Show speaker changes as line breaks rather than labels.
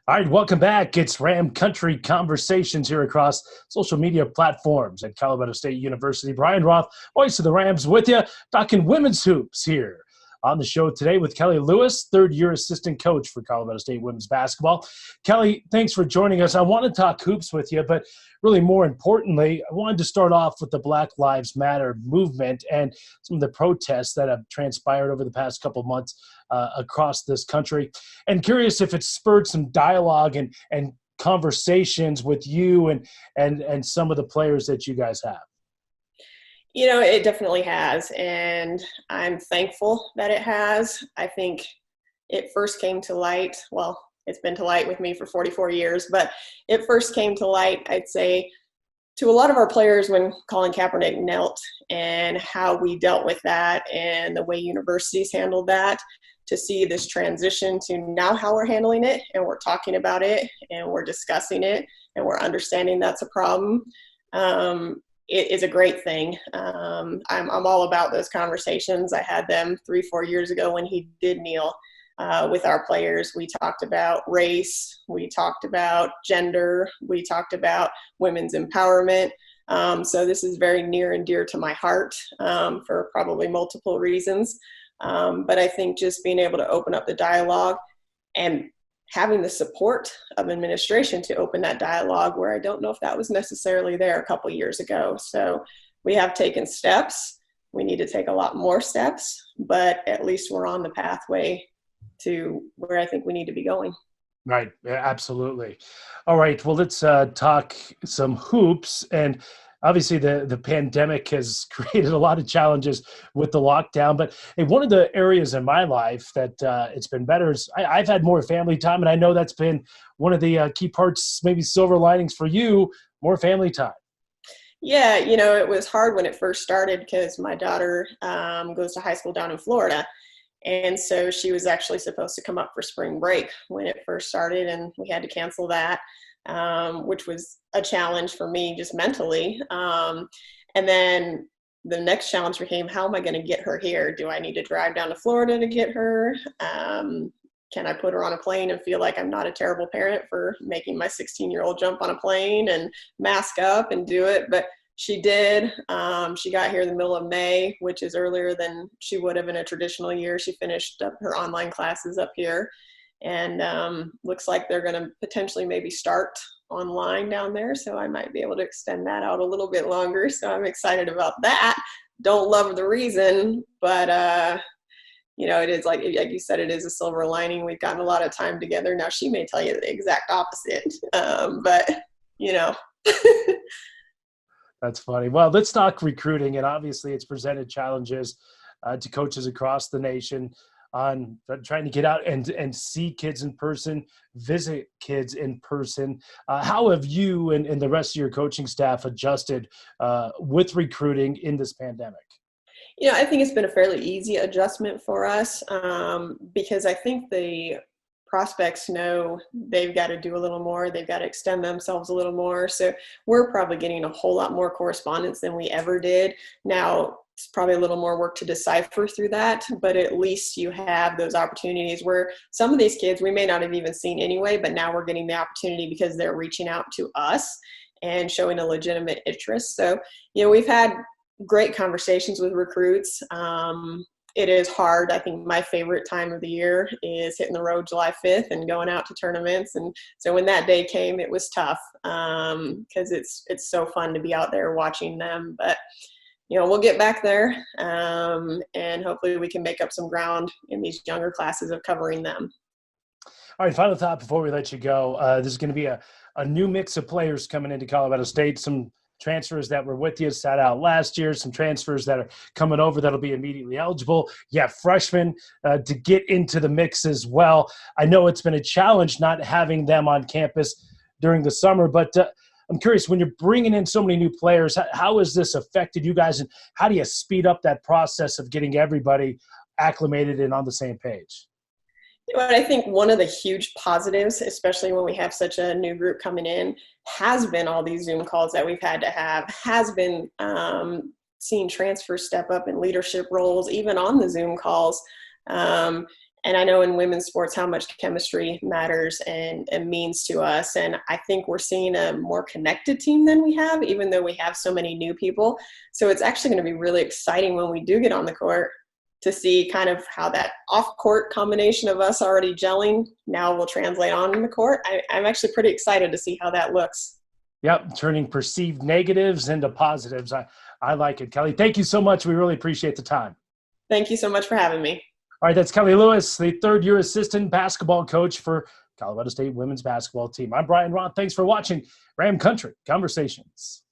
All right, welcome back. It's Ram Country Conversations here across social media platforms at Colorado State University. Brian Roth, voice of the Rams, with you, talking women's hoops here on the show today with Kellie Lewis, third-year assistant coach for Colorado State women's basketball. Kellie, thanks for joining us. I want to talk hoops with you, but really more importantly, I wanted to start off with the Black Lives Matter movement and some of the protests that have transpired over the past couple of months across this country. And curious if it's spurred some dialogue and conversations with you and some of the players that you guys have.
You know, it definitely has, and I'm thankful that it has. I think it first came to light, well, it's been to light with me for 44 years, but it first came to light, I'd say, to a lot of our players when Colin Kaepernick knelt and how we dealt with that and the way universities handled that, to see this transition to now how we're handling it, and we're talking about it, and we're discussing it, and we're understanding that's a problem. It is a great thing. I'm all about those conversations. I had them 3-4 years ago when he did kneel with our players. We talked about race. We talked about gender. We talked about women's empowerment. So this is very near and dear to my heart for probably multiple reasons. But I think just being able to open up the dialogue and having the support of administration to open that dialogue, where I don't know if that was necessarily there a couple years ago. So we have taken steps. We need to take a lot more steps, but at least we're on the pathway to where I think we need to be going.
Right. Yeah, absolutely. All right. Well, let's talk some hoops. And obviously the pandemic has created a lot of challenges with the lockdown. But hey, one of the areas in my life that it's been better is I've had more family time. And I know that's been one of the key parts, maybe silver linings for you, more family time.
Yeah, you know, it was hard when it first started because my daughter goes to high school down in Florida. And so she was actually supposed to come up for spring break when it first started, and we had to cancel that, which was a challenge for me just mentally. And then the next challenge became, how am I going to get her here? Do I need to drive down to Florida to get her? Can I put her on a plane and feel like I'm not a terrible parent for making my 16-year-old jump on a plane and mask up and do it? But she did. She got here in the middle of May, which is earlier than she would have in a traditional year. She finished up her online classes up here, and looks like they're going to potentially maybe start online down there. So I might be able to extend that out a little bit longer. So I'm excited about that. Don't love the reason, but you know, it is like you said, it is a silver lining. We've gotten a lot of time together. Now she may tell you the exact opposite, but you know.
That's funny. Well, let's talk recruiting. And obviously it's presented challenges to coaches across the nation on trying to get out and see kids in person, visit kids in person. How have you and the rest of your coaching staff adjusted with recruiting in this pandemic?
You know, I think it's been a fairly easy adjustment for us because I think the prospects know they've got to do a little more. They've got to extend themselves a little more. So we're probably getting a whole lot more correspondence than we ever did. Now, it's probably a little more work to decipher through that, but at least you have those opportunities where some of these kids we may not have even seen anyway, but now we're getting the opportunity because they're reaching out to us and showing a legitimate interest. So, you know, we've had great conversations with recruits. It is hard. I think my favorite time of the year is hitting the road July 5th and going out to tournaments. And so when that day came, it was tough because it's so fun to be out there watching them. But, you know, we'll get back there and hopefully we can make up some ground in these younger classes of covering them.
All right, final thought before we let you go. This is going to be a new mix of players coming into Colorado State, some transfers that were with you, sat out last year, some transfers that are coming over that'll be immediately eligible. Yeah, freshmen to get into the mix as well. I know it's been a challenge not having them on campus during the summer, but I'm curious, when you're bringing in so many new players, how has this affected you guys, and how do you speed up that process of getting everybody acclimated and on the same page?
But I think one of the huge positives, especially when we have such a new group coming in, has been all these Zoom calls that we've had to have, has been seeing transfers step up in leadership roles, even on the Zoom calls. And I know in women's sports how much chemistry matters and means to us. And I think we're seeing a more connected team than we have, even though we have so many new people. So it's actually going to be really exciting when we do get on the court to see kind of how that off-court combination of us already gelling now will translate on the court. I'm actually pretty excited to see how that looks.
Yep, turning perceived negatives into positives. I like it, Kellie. Thank you so much. We really appreciate the time.
Thank you so much for having me.
All right, that's Kellie Lewis, the third-year assistant basketball coach for Colorado State women's basketball team. I'm Brian Roth. Thanks for watching Ram Country Conversations.